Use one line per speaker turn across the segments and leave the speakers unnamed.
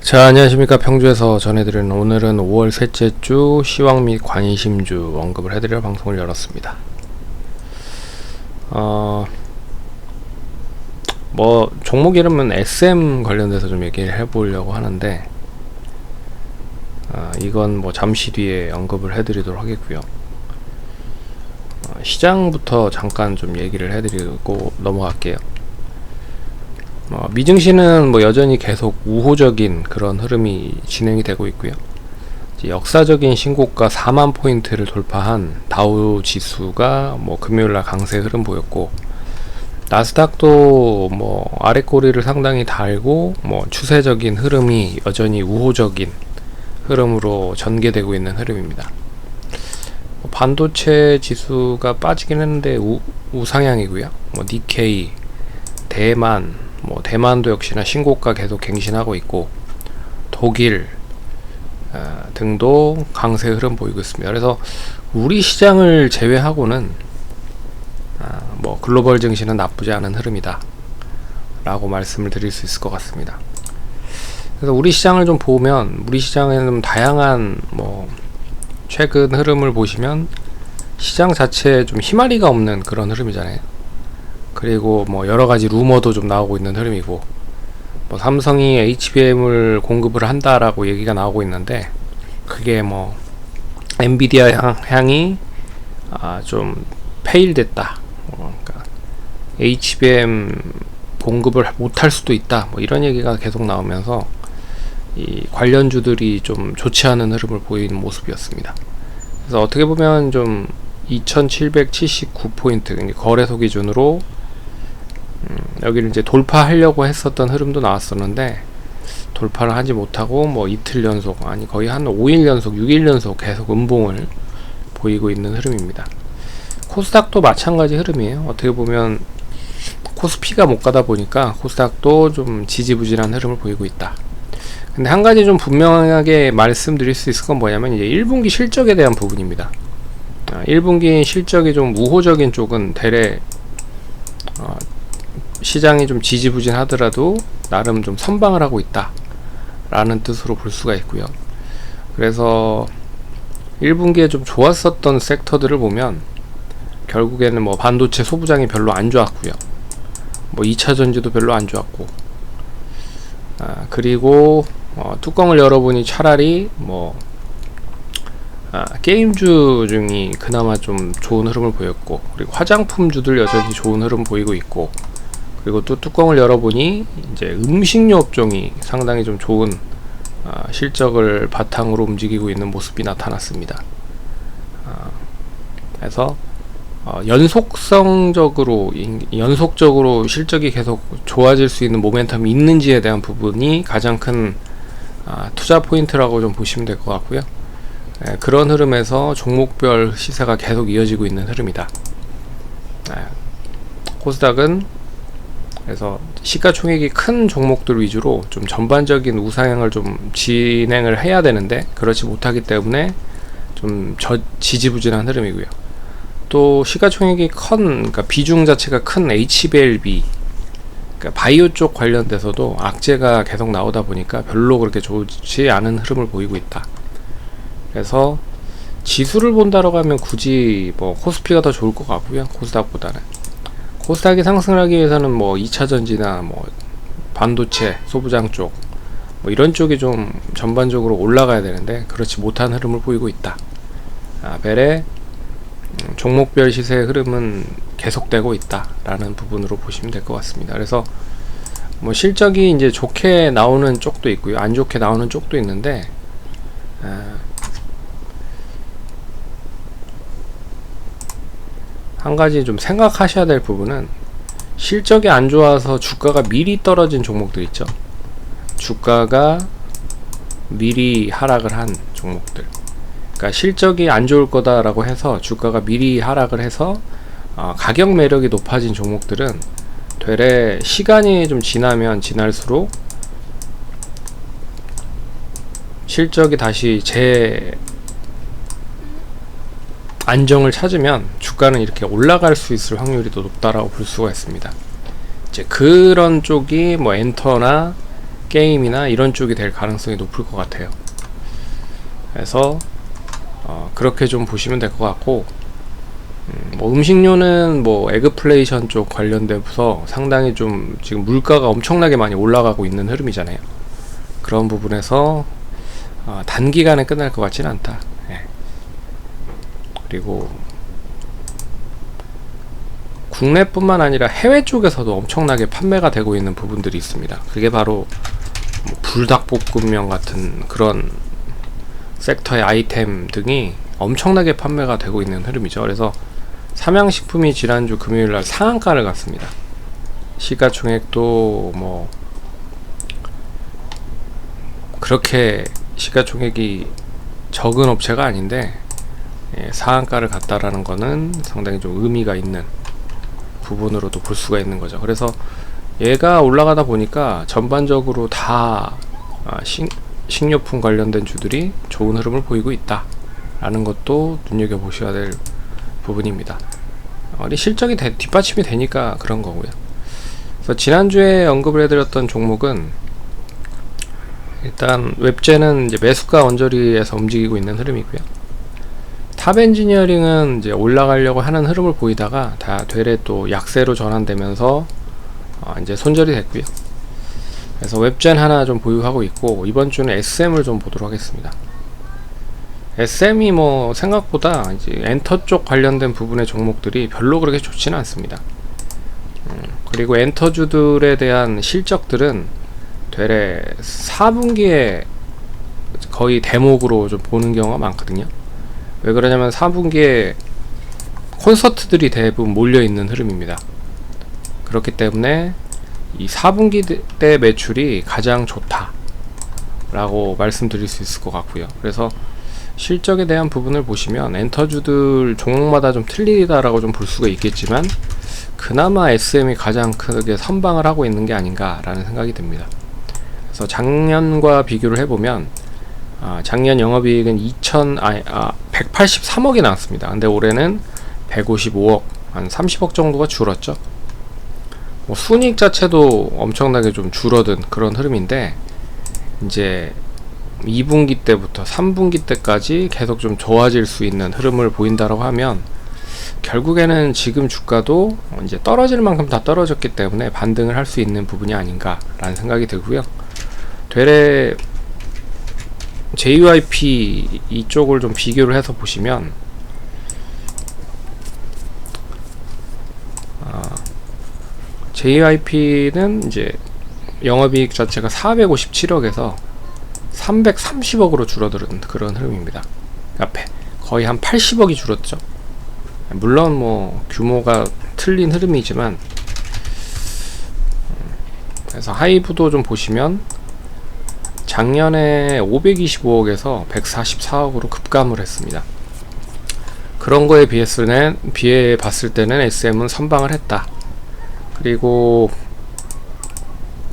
자, 안녕하십니까. 평주에서 전해드리는 오늘은 5월 셋째 주 시황 및 관심주 언급을 해드릴 방송을 열었습니다. 종목 이름은 SM 관련돼서 좀 얘기를 해보려고 하는데, 이건 잠시 뒤에 언급을 해드리도록 하겠고요. 시장부터 잠깐 좀 얘기를 해드리고 넘어갈게요. 미증시는 여전히 계속 우호적인 그런 흐름이 진행이 되고 있고요. 역사적인 신고가 4만 포인트를 돌파한 다우 지수가 금요일날 강세 흐름 보였고, 나스닥도 아랫꼬리를 상당히 달고 추세적인 흐름이 여전히 우호적인 흐름으로 전개되고 있는 흐름입니다. 반도체 지수가 빠지긴 했는데 우상향이고요. 니케이, 대만도 역시나 신고가 계속 갱신하고 있고, 독일 등도 강세 흐름 보이고 있습니다. 그래서 우리 시장을 제외하고는 글로벌 증시는 나쁘지 않은 흐름이다 라고 말씀을 드릴 수 있을 것 같습니다. 그래서 우리 시장을 좀 보면, 우리 시장에는 다양한 최근 흐름을 보시면 시장 자체에 좀 희마리가 없는 그런 흐름이잖아요. 그리고 여러가지 루머도 좀 나오고 있는 흐름이고, 삼성이 HBM을 공급을 한다라고 얘기가 나오고 있는데, 그게 엔비디아 향이 좀 페일됐다, 그러니까 HBM 공급을 못할 수도 있다, 이런 얘기가 계속 나오면서 이 관련주들이 좀 좋지 않은 흐름을 보이는 모습이었습니다. 그래서 어떻게 보면 좀 2779포인트 거래소 기준으로 여기를 이제 돌파하려고 했었던 흐름도 나왔었는데, 돌파를 하지 못하고 이틀 연속, 거의 한 5일 연속, 6일 연속 계속 음봉을 보이고 있는 흐름입니다. 코스닥도 마찬가지 흐름이에요. 어떻게 보면 코스피가 못 가다 보니까 코스닥도 좀 지지부진한 흐름을 보이고 있다. 근데 한 가지 좀 분명하게 말씀드릴 수 있을 건 뭐냐면, 이제 1분기 실적에 대한 부분입니다. 1분기 실적이 좀 우호적인 쪽은 대래 시장이 좀 지지부진하더라도 나름 좀 선방을 하고 있다 라는 뜻으로 볼 수가 있고요. 그래서 1분기에 좀 좋았었던 섹터들을 보면 결국에는 반도체 소부장이 별로 안 좋았고요. 2차전지도 별로 안 좋았고, 그리고 뚜껑을 열어보니 차라리 게임주 중이 그나마 좀 좋은 흐름을 보였고, 그리고 화장품주들 여전히 좋은 흐름 보이고 있고, 그리고 또 뚜껑을 열어보니 이제 음식료 업종이 상당히 좀 좋은 실적을 바탕으로 움직이고 있는 모습이 나타났습니다. 그래서 연속적으로 실적이 계속 좋아질 수 있는 모멘텀이 있는지에 대한 부분이 가장 큰 투자 포인트라고 좀 보시면 될 것 같고요. 그런 흐름에서 종목별 시세가 계속 이어지고 있는 흐름이다. 코스닥은 그래서 시가총액이 큰 종목들 위주로 좀 전반적인 우상향을 좀 진행을 해야 되는데, 그렇지 못하기 때문에 좀 지지부진한 흐름이고요. 또 시가총액이 그러니까 비중 자체가 큰 HBLB, 그러니까 바이오 쪽 관련돼서도 악재가 계속 나오다 보니까 별로 그렇게 좋지 않은 흐름을 보이고 있다. 그래서 지수를 본다라고 하면 굳이 코스피가 더 좋을 것 같고요. 코스닥보다는. 코스닥이 상승을 하기 위해서는 2차전지나 반도체, 소부장 쪽 이런 쪽이 좀 전반적으로 올라가야 되는데, 그렇지 못한 흐름을 보이고 있다. 벨의 종목별 시세의 흐름은 계속되고 있다 라는 부분으로 보시면 될 것 같습니다. 그래서 실적이 이제 좋게 나오는 쪽도 있고요, 안 좋게 나오는 쪽도 있는데, 한 가지 좀 생각하셔야 될 부분은, 실적이 안 좋아서 주가가 미리 떨어진 종목들 있죠. 주가가 미리 하락을 한 종목들, 그러니까 실적이 안 좋을 거다라고 해서 주가가 미리 하락을 해서 가격 매력이 높아진 종목들은 되레 시간이 좀 지나면 지날수록 실적이 다시 안정을 찾으면 주가는 이렇게 올라갈 수 있을 확률이 더 높다라고 볼 수가 있습니다. 이제 그런 쪽이 엔터나 게임이나 이런 쪽이 될 가능성이 높을 것 같아요. 그래서 그렇게 좀 보시면 될 것 같고, 뭐 음식료는 뭐 에그플레이션 쪽 관련돼서 상당히 좀 지금 물가가 엄청나게 많이 올라가고 있는 흐름이잖아요. 그런 부분에서 단기간에 끝날 것 같지는 않다. 예. 그리고 국내뿐만 아니라 해외 쪽에서도 엄청나게 판매가 되고 있는 부분들이 있습니다. 그게 바로 뭐 불닭볶음면 같은 그런 섹터의 아이템 등이 엄청나게 판매가 되고 있는 흐름이죠. 그래서 삼양식품이 지난주 금요일날 상한가를 갔습니다. 시가총액도 뭐 그렇게 시가총액이 적은 업체가 아닌데 상한가를 갔다라는 거는 상당히 좀 의미가 있는 부분으로도 볼 수가 있는 거죠. 그래서 얘가 올라가다 보니까 전반적으로 다 식료품 관련된 주들이 좋은 흐름을 보이고 있다 라는 것도 눈여겨보셔야 될 부분입니다. 실적이 뒷받침이 되니까 그런 거고요. 그래서 지난주에 언급을 해드렸던 종목은 일단 웹젠은 이제 매수가 언저리에서 움직이고 있는 흐름이고요. 탑엔지니어링은 이제 올라가려고 하는 흐름을 보이다가 다 되레 또 약세로 전환되면서 이제 손절이 됐고요. 그래서 웹젠 하나 좀 보유하고 있고, 이번 주는 SM을 좀 보도록 하겠습니다. SM이 뭐 생각보다 이제 엔터 쪽 관련된 부분의 종목들이 별로 그렇게 좋지는 않습니다. 그리고 엔터주들에 대한 실적들은 되레 4분기에 거의 대목으로 좀 보는 경우가 많거든요. 왜 그러냐면 4분기에 콘서트들이 대부분 몰려있는 흐름입니다. 그렇기 때문에 이 4분기 때 매출이 가장 좋다 라고 말씀드릴 수 있을 것 같고요. 그래서 실적에 대한 부분을 보시면 엔터주들 종목마다 좀 틀리다라고 좀 볼 수가 있겠지만, 그나마 SM이 가장 크게 선방을 하고 있는 게 아닌가 라는 생각이 듭니다. 그래서 작년과 비교를 해보면 작년 영업이익은 183억이 나왔습니다. 근데 올해는 155억, 한 30억 정도가 줄었죠. 뭐 순이익 자체도 엄청나게 좀 줄어든 그런 흐름인데, 이제 2분기 때부터 3분기 때까지 계속 좀 좋아질 수 있는 흐름을 보인다라고 하면, 결국에는 지금 주가도 이제 떨어질 만큼 다 떨어졌기 때문에 반등을 할 수 있는 부분이 아닌가 라는 생각이 들고요. 되레 JYP 이쪽을 좀 비교를 해서 보시면 JYP는 이제 영업이익 자체가 457억에서 330억으로 줄어드는 그런 흐름입니다. 그러니까 거의 한 80억이 줄었죠. 물론 뭐 규모가 틀린 흐름이지만, 그래서 하이브도 좀 보시면 작년에 525억에서 144억으로 급감을 했습니다. 그런 거에 비해 봤을 때는 SM은 선방을 했다. 그리고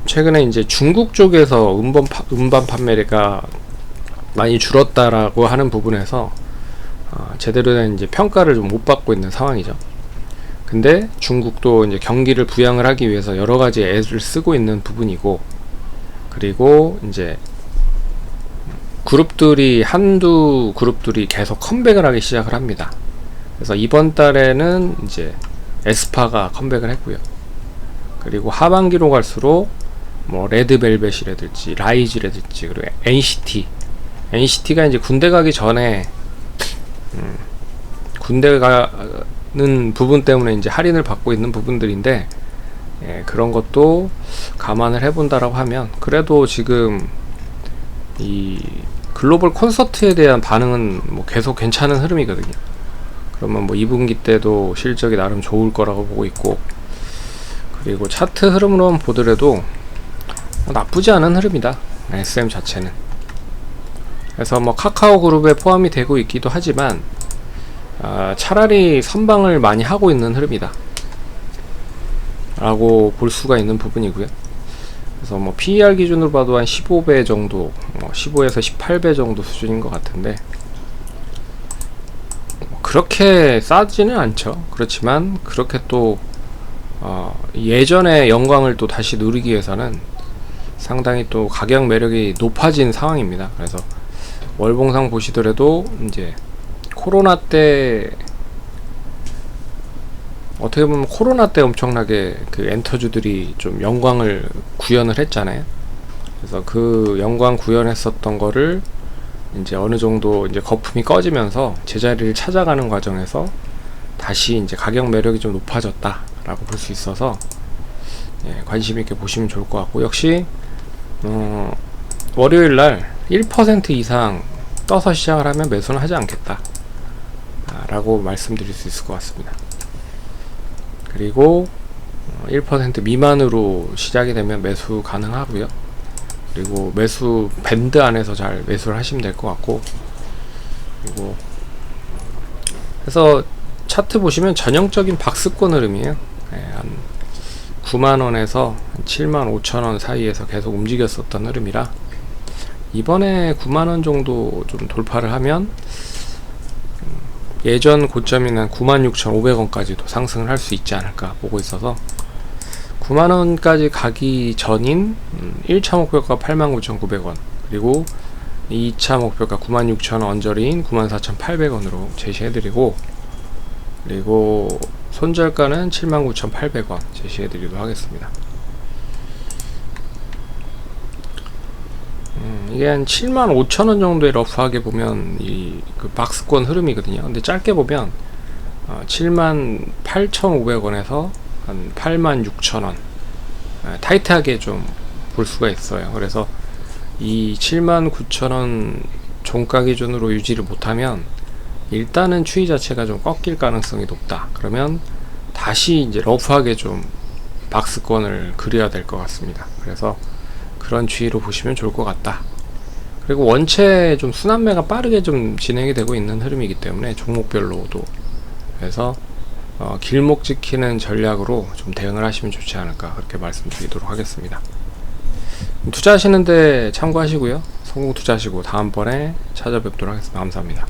최근에 이제 중국 쪽에서 음반 판매가 많이 줄었다라고 하는 부분에서 제대로 된 이제 평가를 좀 못 받고 있는 상황이죠. 근데 중국도 이제 경기를 부양을 하기 위해서 여러 가지 애를 쓰고 있는 부분이고, 그리고 이제 한두 그룹들이 계속 컴백을 하기 시작을 합니다. 그래서 이번 달에는 이제 에스파가 컴백을 했고요. 그리고 하반기로 갈수록 뭐 레드벨벳이라든지 라이즈라든지, 그리고 NCT가 이제 군대 가기 전에 군대 가는 부분 때문에 이제 할인을 받고 있는 부분들인데, 그런 것도 감안을 해본다라고 하면, 그래도 지금 이 글로벌 콘서트에 대한 반응은 뭐 계속 괜찮은 흐름이거든요. 그러면 뭐 2분기 때도 실적이 나름 좋을 거라고 보고 있고, 그리고 차트 흐름으로만 보더라도 나쁘지 않은 흐름이다, SM 자체는. 그래서 뭐 카카오 그룹에 포함이 되고 있기도 하지만 차라리 선방을 많이 하고 있는 흐름이다 라고 볼 수가 있는 부분이고요. 그래서 뭐 PER 기준으로 봐도 한 15배 정도, 15에서 18배 정도 수준인 것 같은데, 그렇게 싸지는 않죠. 그렇지만 그렇게 또 예전의 영광을 또 다시 누리기 위해서는 상당히 또 가격 매력이 높아진 상황입니다. 그래서 월봉상 보시더라도 이제 코로나 때 어떻게 보면 코로나 때 엄청나게 그 엔터주들이 좀 영광을 구현을 했잖아요. 그래서 그 영광 구현했었던 거를 이제 어느 정도 이제 거품이 꺼지면서 제자리를 찾아가는 과정에서 다시 이제 가격 매력이 좀 높아졌다라고 볼 수 있어서 예, 관심 있게 보시면 좋을 것 같고, 역시 월요일 날 1% 이상 떠서 시작을 하면 매수는 하지 않겠다 라고 말씀드릴 수 있을 것 같습니다. 그리고 1% 미만으로 시작이 되면 매수 가능하고요. 그리고 매수 밴드 안에서 잘 매수를 하시면 될 것 같고, 그리고 그래서 차트 보시면 전형적인 박스권 흐름이에요. 네, 한 9만원에서 75,000원 사이에서 계속 움직였었던 흐름이라, 이번에 9만원 정도 좀 돌파를 하면 예전 고점인 96,500원까지도 상승을 할 수 있지 않을까 보고 있어서, 9만원까지 가기 전인 1차 목표가 89,900원, 그리고 2차 목표가 96,000원 언저리인 94,800원으로 제시해드리고, 그리고 손절가는 79,800원 제시해드리도록 하겠습니다. 이게 한 75,000원 정도의 러프하게 보면 이 그 박스권 흐름이거든요. 근데 짧게 보면 78,500원에서 한 86,000원 타이트하게 좀 볼 수가 있어요. 그래서 이 79,000원 종가 기준으로 유지를 못하면 일단은 추이 자체가 좀 꺾일 가능성이 높다. 그러면 다시 이제 러프하게 좀 박스권을 그려야 될 것 같습니다. 그래서 그런 추이로 보시면 좋을 것 같다. 그리고 원체 좀 순환매가 빠르게 좀 진행이 되고 있는 흐름이기 때문에 종목별로도, 그래서 길목 지키는 전략으로 좀 대응을 하시면 좋지 않을까, 그렇게 말씀드리도록 하겠습니다. 투자하시는데 참고하시고요. 성공 투자하시고 다음번에 찾아뵙도록 하겠습니다. 감사합니다.